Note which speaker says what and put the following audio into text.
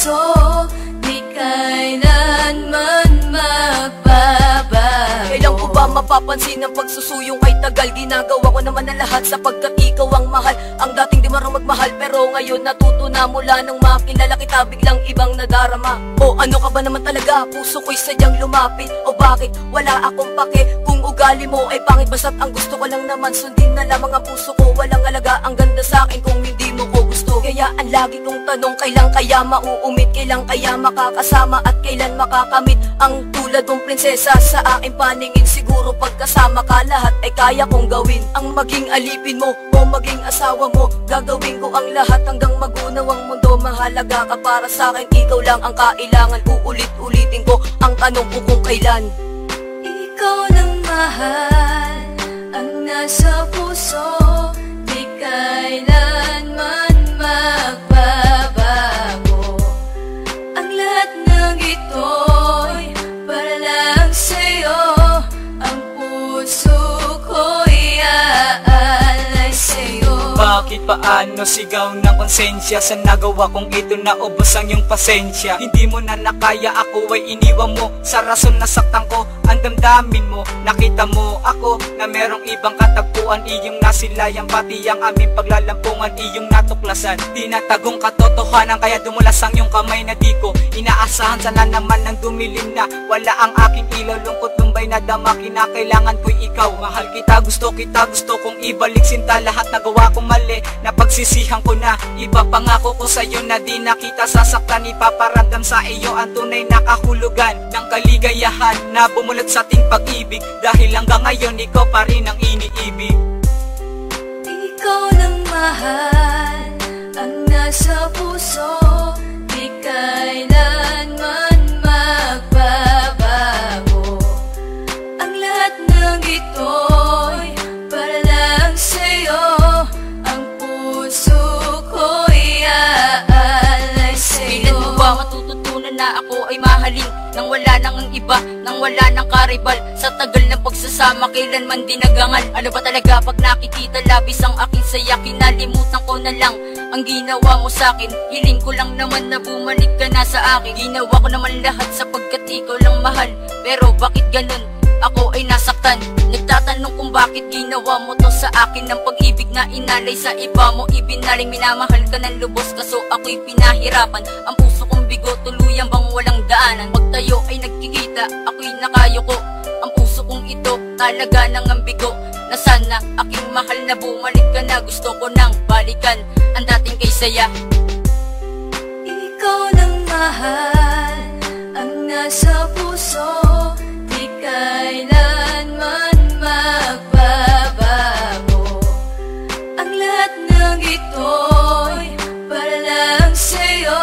Speaker 1: puso, di kailanman magbabago.
Speaker 2: Kailan ko ba mapapansin ang pagsusuyong ay tagal? Ginagawa ko naman ang lahat sapagkat ikaw ang mahal. Ang dating di marunong magmahal, pero ngayon natuto na. Mula nang makilala kita, biglang ibang nadarama. O ano ka ba naman talaga? Puso ko'y sadyang lumapit. O bakit wala akong pake kung ugali mo ay pangit? Basta't ang gusto ko lang naman sundin na lamang ang puso ko. Walang alaga ang ganda sa akin kung hindi mo ko gusto. Kaya ang lagi kong tanong, kailan kaya mauumit? Kailan kaya makakasama at kailan makakamit ang tulad mong prinsesa sa aking paningin? Siguro pagkasama ka lahat ay kaya kong gawin. Ang maging alipin mo o maging asawa mo, gagawin ko ang lahat hanggang magunaw ang mundo. Mahalaga ka para sa akin, ikaw lang ang kailangan. Uulit-ulitin ko ang tanong ko kung kailan.
Speaker 1: Ikaw lang mahal ang nasa puso, di kailanman magbabago. Ang lahat ng ito'y para lang sa'yo. Ang puso ko'y aalay sa'yo.
Speaker 3: Bakit paano sigaw ng konsensya? Sa nagawa kong ito naubos ang iyong pasensya. Hindi mo na nakaya, ako ay iniwan mo. Sa rason nasaktan ko ang damdamin mo. Nakita mo ako na merong ibang katagpuan. Iyong nasilayan pati ang aming paglalampungan. Iyong natuklasan, tinatagong katotohanan. Kaya dumulas ang iyong kamay na di ko inaasahan. Sana naman nang dumilim na wala ang aking ilaw. Lungkot lumbay na dama, kinakailangan ko'y ikaw. Mahal kita, gusto kong ibalik sinta. Lahat nagawa kong mali, napagsisihan ko na. Ipapangako ko sa'yo na di na kita sasaktan. Ipaparamdam sa iyo ang tunay na kahulugan ng kaligayahan na bumulot sa ating pag-ibig. Dahil hanggang ngayon ikaw pa rin ang iniibig.
Speaker 1: Ikaw lang mahal ang nasa puso, di kailanman magbabago. Ang lahat ng ito'y para lang sa'yo. Ang puso ko'y aalay sa'yo.
Speaker 4: Kailan mo ba matututunan na ako ay mahalin nang wala nang ang iba, nang wala nang karibal? Sa tagal ng pagsasama, kailanman di nagangal. Ano ba talaga pag nakikita labis ang aking saya? Kinalimutan ko na lang ang ginawa mo sa'kin. Hiling ko lang naman na bumalik ka na sa akin. Ginawa ko naman lahat sapagkat ikaw lang mahal. Pero bakit ganun? Ako ay nasaktan. Nagtatanong kung bakit ginawa mo to sa akin. Ng pag-ibig na inalay sa iba mo ibinaling. Minamahal ka ng lubos kaso ako'y pinahirapan. Ang puso kong bigo tuluyan bang walang daanan. Pagtayo ay nagkikita, ako'y nakayuko. Ang puso kong ito talaga nang ambigo. Na sana aking mahal na bumalik ka na. Gusto ko nang balikan ang dating kay saya.
Speaker 1: Ikaw lang mahal ang nasa puso, di kailanman magbabago. Ang lahat ng ito'y para lang sa'yo.